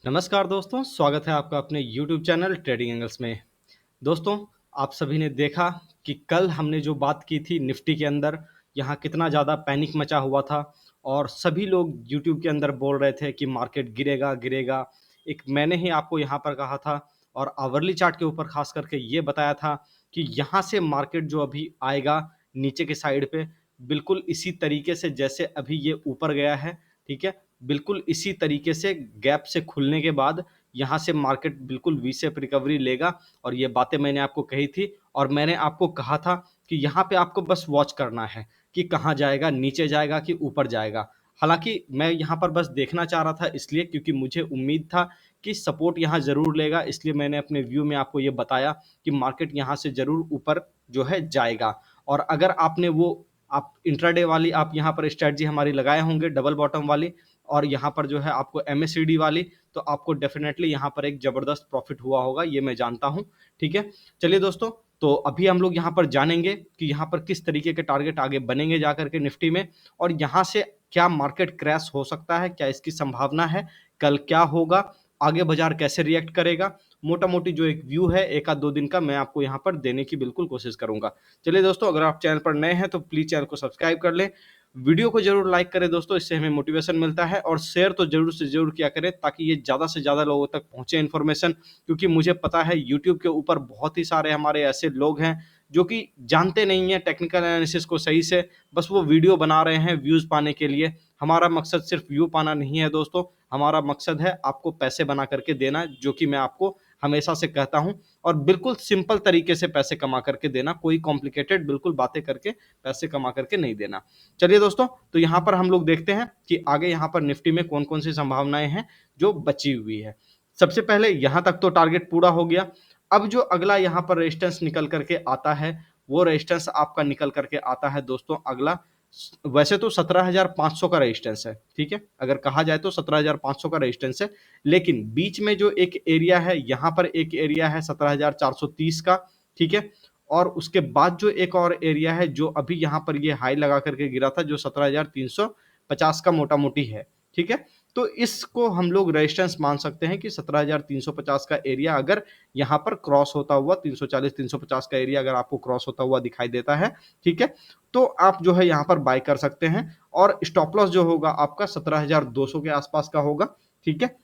नमस्कार दोस्तों, स्वागत है आपका अपने YouTube चैनल ट्रेडिंग एंगल्स में। दोस्तों, आप सभी ने देखा कि कल हमने जो बात की थी निफ्टी के अंदर, यहाँ कितना ज़्यादा पैनिक मचा हुआ था और सभी लोग YouTube के अंदर बोल रहे थे कि मार्केट गिरेगा गिरेगा। एक मैंने ही आपको यहाँ पर कहा था और आवरली चार्ट के ऊपर खास करके ये बताया था कि यहाँ से मार्केट जो अभी आएगा नीचे के साइड पे, बिल्कुल इसी तरीके से जैसे अभी ये ऊपर गया है, ठीक है, बिल्कुल इसी तरीके से गैप से खुलने के बाद यहाँ से मार्केट बिल्कुल वी शेप रिकवरी लेगा। और ये बातें मैंने आपको कही थी और मैंने आपको कहा था कि यहाँ पे आपको बस वॉच करना है कि कहाँ जाएगा, नीचे जाएगा कि ऊपर जाएगा। हालांकि मैं यहाँ पर बस देखना चाह रहा था, इसलिए क्योंकि मुझे उम्मीद था कि सपोर्ट यहाँ जरूर लेगा, इसलिए मैंने अपने व्यू में आपको ये बताया कि मार्केट यहाँ से जरूर ऊपर जो है जाएगा। और अगर आपने वो आप इंट्राडे वाली आप यहाँ पर स्ट्रेटजी हमारी लगाए होंगे डबल बॉटम वाली और यहाँ पर जो है आपको एमएससीडी वाली, तो आपको डेफिनेटली यहाँ पर एक जबरदस्त प्रॉफिट हुआ होगा, ये मैं जानता हूँ। ठीक है, चलिए दोस्तों, तो अभी हम लोग यहाँ पर जानेंगे कि यहाँ पर किस तरीके के टारगेट आगे बनेंगे जाकर के निफ्टी में और यहाँ से क्या मार्केट क्रैश हो सकता है, क्या इसकी संभावना है, कल क्या होगा, आगे बाजार कैसे रिएक्ट करेगा। मोटा मोटी जो एक व्यू है एक आध दो दिन का मैं आपको यहाँ पर देने की बिल्कुल कोशिश करूंगा। चलिए दोस्तों, अगर आप चैनल पर नए हैं तो प्लीज चैनल को सब्सक्राइब कर लें, वीडियो को जरूर लाइक करें दोस्तों, इससे हमें मोटिवेशन मिलता है और शेयर तो जरूर से जरूर किया करें ताकि ये ज़्यादा से ज़्यादा लोगों तक पहुंचे इन्फॉर्मेशन। क्योंकि मुझे पता है यूट्यूब के ऊपर बहुत ही सारे हमारे ऐसे लोग हैं जो कि जानते नहीं है टेक्निकल एनालिसिस को सही से, बस वो वीडियो बना रहे हैं व्यूज़ पाने के लिए। हमारा मकसद सिर्फ व्यू पाना नहीं है दोस्तों, हमारा मकसद है आपको पैसे बना करके देना, जो कि मैं आपको हमेशा से कहता हूं, और बिल्कुल सिंपल तरीके से पैसे कमा करके देना, कोई कॉम्प्लिकेटेड बिल्कुल बातें करके पैसे कमा करके नहीं देना। चलिए दोस्तों, तो यहाँ पर हम लोग देखते हैं कि आगे यहाँ पर निफ्टी में कौन कौन सी संभावनाएं हैं जो बची हुई है। सबसे पहले यहाँ तक तो टारगेट पूरा हो गया। अब जो अगला यहाँ पर रेजिस्टेंस निकल करके आता है, वो रेजिस्टेंस आपका निकल करके आता है दोस्तों अगला, वैसे तो 17,500 का रेजिस्टेंस है, ठीक है, अगर कहा जाए तो 17,500 का रेजिस्टेंस है, लेकिन बीच में जो एक एरिया है, यहाँ पर एक एरिया है 17,430 का, ठीक है, और उसके बाद जो एक और एरिया है जो अभी यहाँ पर ये हाई लगा करके गिरा था जो 17,350 का मोटा मोटी है, ठीक है। तो इसको हम लोग रेजिस्टेंस मान सकते हैं कि 17,350 का एरिया अगर यहाँ पर क्रॉस होता हुआ 340 350 का एरिया अगर आपको क्रॉस होता हुआ दिखाई देता है, ठीक है, तो आप जो है यहाँ पर बाय कर सकते हैं। और स्टॉप लॉस जो होगा आपका 17,200 के आसपास का होगा, ठीक है।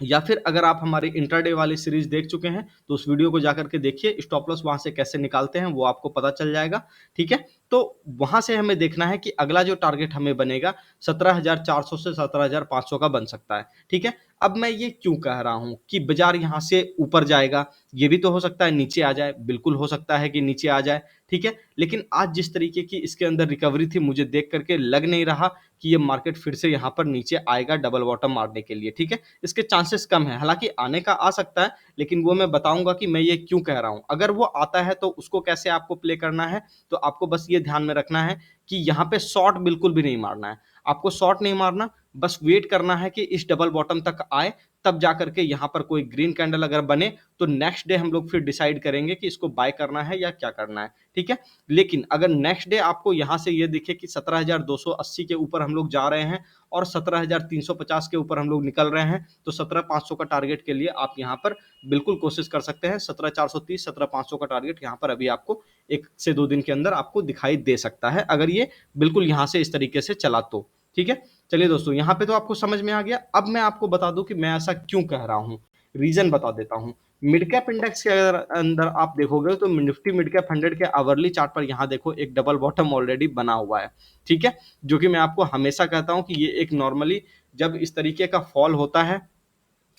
या फिर अगर आप हमारी इंट्राडे वाली सीरीज देख चुके हैं तो उस वीडियो को जाकर के देखिए, स्टॉप लॉस वहां से कैसे निकालते हैं वो आपको पता चल जाएगा, ठीक है। तो वहां से हमें देखना है कि अगला जो टारगेट हमें बनेगा 17,400 से 17,500 का बन सकता है, ठीक है। अब मैं ये क्यों कह रहा हूं कि बाजार यहां से ऊपर जाएगा, ये भी तो हो सकता है नीचे आ जाए, बिल्कुल हो सकता है कि नीचे आ जाए, ठीक है। लेकिन आज जिस तरीके की इसके अंदर रिकवरी थी, मुझे देख करके लग नहीं रहा कि ये मार्केट फिर से यहाँ पर नीचे आएगा डबल बॉटम मारने के लिए, ठीक है। इसके चांसेस कम है, हालांकि आने का आ सकता है, लेकिन वो मैं बताऊंगा कि मैं ये क्यों कह रहा हूं। अगर वो आता है तो उसको कैसे आपको प्ले करना है, तो आपको बस ये ध्यान में रखना है कि यहाँ पे शॉर्ट बिल्कुल भी नहीं मारना है, आपको शॉर्ट नहीं मारना, बस वेट करना है कि इस डबल बॉटम तक आए, तब जाकर के यहाँ पर कोई ग्रीन कैंडल अगर बने तो नेक्स्ट डे हम लोग फिर डिसाइड करेंगे कि इसको बाय करना है या क्या करना है, ठीक है। लेकिन अगर नेक्स्ट डे आपको यहाँ से ये दिखे कि 17,280 के ऊपर हम लोग जा रहे हैं और 17,350 के ऊपर हम लोग निकल रहे हैं, तो 17,500 का टारगेट के लिए आप यहाँ पर बिल्कुल कोशिश कर सकते हैं। 17,430 17,500 का टारगेट यहाँ पर अभी आपको 1 से 2 दिन के अंदर आपको दिखाई दे सकता है, अगर ये बिल्कुल यहाँ से इस तरीके से चला तो, ठीक है। चलिए दोस्तों, यहाँ पे तो आपको समझ में आ गया। अब मैं आपको बता दूं कि मैं ऐसा क्यों कह रहा हूँ, रीजन बता देता हूँ। मिड कैप इंडेक्स के अगर अंदर आप देखोगे तो निफ्टी मिड कैप 100 के आवरली चार्ट पर यहाँ देखो एक डबल बॉटम ऑलरेडी बना हुआ है, ठीक है, जो कि मैं आपको हमेशा कहता हूँ कि ये एक नॉर्मली जब इस तरीके का फॉल होता है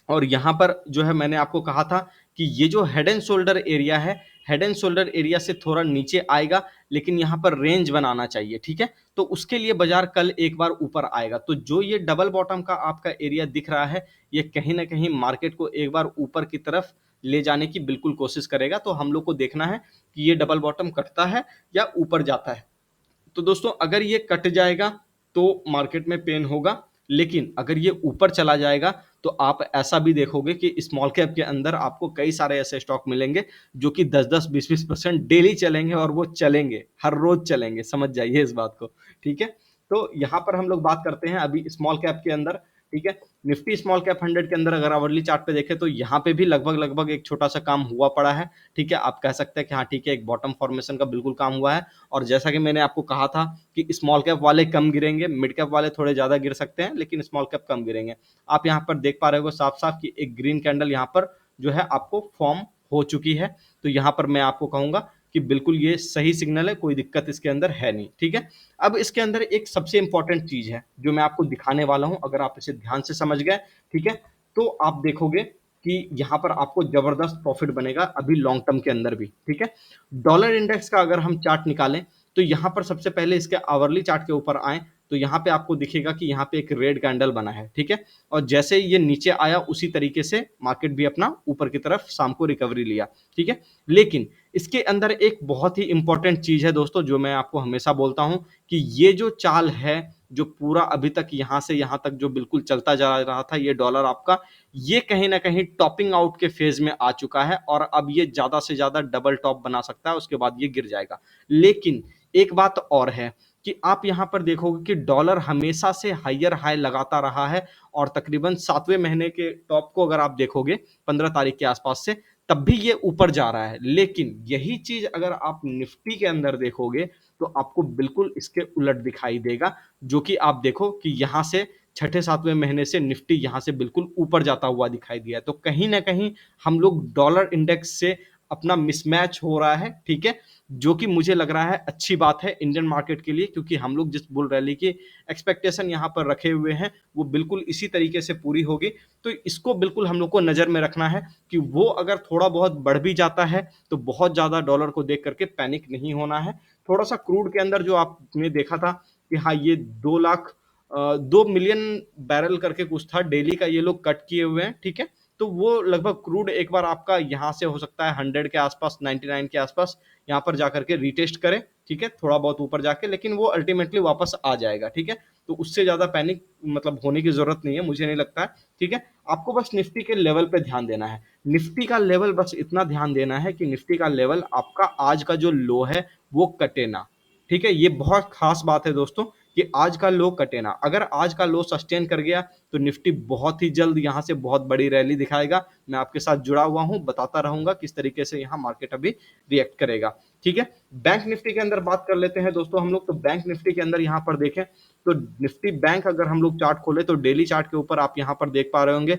और यहाँ पर जो है मैंने आपको कहा था कि ये जो हेड एंड शोल्डर एरिया है, हेड एंड शोल्डर एरिया से थोड़ा नीचे आएगा, लेकिन यहाँ पर रेंज बनाना चाहिए, ठीक है। तो उसके लिए बाजार कल एक बार ऊपर आएगा, तो जो ये डबल बॉटम का आपका एरिया दिख रहा है, ये कहीं ना कहीं मार्केट को एक बार ऊपर की तरफ ले जाने की बिल्कुल कोशिश करेगा। तो हम लोग को देखना है कि ये डबल बॉटम कटता है या ऊपर जाता है। तो दोस्तों, अगर ये कट जाएगा तो मार्केट में पेन होगा, लेकिन अगर ये ऊपर चला जाएगा तो आप ऐसा भी देखोगे कि स्मॉल कैप के अंदर आपको कई सारे ऐसे स्टॉक मिलेंगे जो कि 10-10 20-20% डेली चलेंगे, और वो चलेंगे, हर रोज चलेंगे, समझ जाइए इस बात को, ठीक है। तो यहाँ पर हम लोग बात करते हैं अभी स्मॉल कैप के अंदर, ठीक है। निफ्टी स्मॉल कैप 100 के अंदर अगर आवरली चार्ट पे देखें तो यहाँ पे भी लगभग एक छोटा सा काम हुआ पड़ा है, ठीक है। आप कह सकते हैं कि हाँ ठीक है, एक बॉटम फॉर्मेशन का बिल्कुल काम हुआ है। और जैसा कि मैंने आपको कहा था कि स्मॉल कैप वाले कम गिरेंगे, मिड कैप वाले थोड़े ज्यादा गिर सकते हैं, लेकिन स्मॉल कैप कम गिरेंगे। आप यहाँ पर देख पा रहे हो साफ साफ कि एक ग्रीन कैंडल यहाँ पर जो है आपको फॉर्म हो चुकी है। तो यहाँ पर मैं आपको कहूंगा कि बिल्कुल ये सही सिग्नल है, कोई दिक्कत इसके अंदर है नहीं, ठीक है। अब इसके अंदर एक सबसे इंपॉर्टेंट चीज है जो मैं आपको दिखाने वाला हूं, अगर आप इसे ध्यान से समझ गए, ठीक है, तो आप देखोगे कि यहां पर आपको जबरदस्त प्रॉफिट बनेगा अभी लॉन्ग टर्म के अंदर भी, ठीक है। डॉलर इंडेक्स का अगर हम चार्ट निकालें तो यहां पर सबसे पहले इसके आवरली चार्ट के ऊपर आए तो यहाँ पे आपको दिखेगा कि यहाँ पे एक रेड कैंडल बना है, ठीक है। और जैसे ये नीचे आया उसी तरीके से मार्केट भी अपना ऊपर की तरफ शाम को रिकवरी लिया, ठीक है। लेकिन इसके अंदर एक बहुत ही इंपॉर्टेंट चीज है दोस्तों, जो मैं आपको हमेशा बोलता हूं कि ये जो चाल है, जो पूरा अभी तक यहां से यहां तक जो बिल्कुल चलता जा रहा था ये डॉलर आपका, ये कहीं ना कहीं टॉपिंग आउट के फेज में आ चुका है और अब ये ज्यादा से ज्यादा डबल टॉप बना सकता है, उसके बाद ये गिर जाएगा। लेकिन एक बात और है कि आप यहां पर देखोगे कि डॉलर हमेशा से हायर हाई लगाता रहा है और तकरीबन 7वें महीने के टॉप को अगर आप देखोगे 15 तारीख के आसपास से, तब भी ये ऊपर जा रहा है। लेकिन यही चीज अगर आप निफ्टी के अंदर देखोगे तो आपको बिल्कुल इसके उलट दिखाई देगा, जो कि आप देखो कि यहां से छठे सातवें महीने से निफ्टी यहां से बिल्कुल ऊपर जाता हुआ दिखाई दिया है। तो कहीं ना कहीं हम लोग डॉलर इंडेक्स से अपना मिसमैच हो रहा है, ठीक है, जो कि मुझे लग रहा है अच्छी बात है इंडियन मार्केट के लिए, क्योंकि हम लोग जिस बुल रैली की एक्सपेक्टेशन यहां पर रखे हुए हैं वो बिल्कुल इसी तरीके से पूरी होगी। तो इसको बिल्कुल हम लोग को नजर में रखना है कि वो अगर थोड़ा बहुत बढ़ भी जाता है तो बहुत ज्यादा डॉलर को देख करके पैनिक नहीं होना है। थोड़ा सा क्रूड के अंदर जो आपने देखा था कि हाँ ये 2 लाख 2 मिलियन बैरल करके कुछ था डेली का, ये लोग कट किए हुए हैं, ठीक है। तो वो लगभग क्रूड एक बार आपका यहाँ से हो सकता है 100 के आसपास, 99 के आसपास यहाँ पर जाकर के रीटेस्ट करे, ठीक है, थोड़ा बहुत ऊपर जाके, लेकिन वो अल्टीमेटली वापस आ जाएगा, ठीक है। तो उससे ज्यादा पैनिक मतलब होने की जरूरत नहीं है, मुझे नहीं लगता है, ठीक है। आपको बस निफ्टी के लेवल पे ध्यान देना है। निफ्टी का लेवल बस इतना ध्यान देना है कि निफ्टी का लेवल आपका आज का जो लो है वो कटे ना, ठीक है। ये बहुत खास बात है दोस्तों कि आज का लो कटे ना। अगर आज का लो सस्टेन कर गया तो निफ्टी बहुत ही जल्द यहां से बहुत बड़ी रैली दिखाएगा। मैं आपके साथ जुड़ा हुआ हूं, बताता रहूंगा किस तरीके से यहां मार्केट अभी रिएक्ट करेगा, ठीक है। बैंक निफ्टी के अंदर बात कर लेते हैं दोस्तों हम लोग। तो बैंक निफ्टी के अंदर यहां पर देखें तो निफ्टी बैंक अगर हम लोग चार्ट खोले तो डेली चार्ट के ऊपर आप यहां पर देख पा रहे होंगे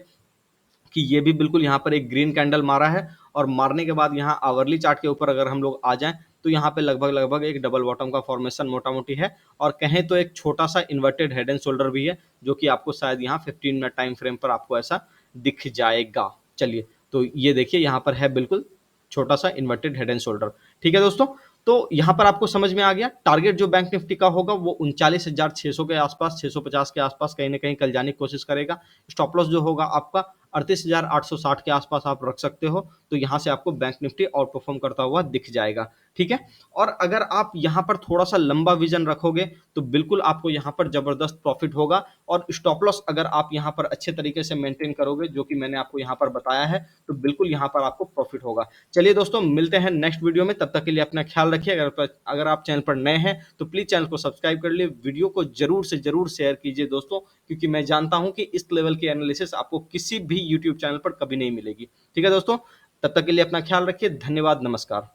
कि ये भी बिल्कुल यहाँ पर एक ग्रीन कैंडल मारा है। और मारने के बाद यहाँ आवरली चार्ट के ऊपर अगर हम लोग आ जाएं तो यहाँ पे लगभग एक डबल बॉटम का फॉर्मेशन मोटा मोटी है। और कहें तो एक छोटा सा इन्वर्टेड हेड एंड शोल्डर भी है, जो कि आपको शायद यहाँ 15 मिनट टाइम फ्रेम पर आपको ऐसा दिख जाएगा। चलिए, तो ये देखिए यहाँ पर है बिल्कुल छोटा सा इन्वर्टेड हेड एंड शोल्डर, ठीक है दोस्तों। तो यहाँ पर आपको समझ में आ गया टारगेट जो बैंक निफ्टी का होगा वो 39,600 के आसपास, 650 के आसपास कहीं ना कहीं कल जाने की कोशिश करेगा। स्टॉप लॉस जो होगा आपका 38,860 के आसपास आप रख सकते हो। तो यहाँ से आपको बैंक निफ्टी आउट परफॉर्म करता हुआ दिख जाएगा, ठीक है। और अगर आप यहाँ पर थोड़ा सा लंबा विजन रखोगे तो बिल्कुल आपको यहाँ पर जबरदस्त प्रॉफिट होगा। और स्टॉप लॉस अगर आप यहाँ पर अच्छे तरीके से मेंटेन करोगे, जो कि मैंने आपको यहाँ पर बताया है, तो बिल्कुल यहाँ पर आपको प्रॉफिट होगा। चलिए दोस्तों, मिलते हैं नेक्स्ट वीडियो में, तब तक के लिए अपना ख्याल रखिए। अगर आप चैनल पर नए हैं तो प्लीज चैनल को सब्सक्राइब कर लिए, वीडियो को जरूर से जरूर शेयर कीजिए दोस्तों, क्योंकि मैं जानता हूं कि इस लेवल की एनालिसिस आपको किसी भी यूट्यूब चैनल पर कभी नहीं मिलेगी, ठीक है दोस्तों। तब तक के लिए अपना ख्याल रखिए, धन्यवाद, नमस्कार।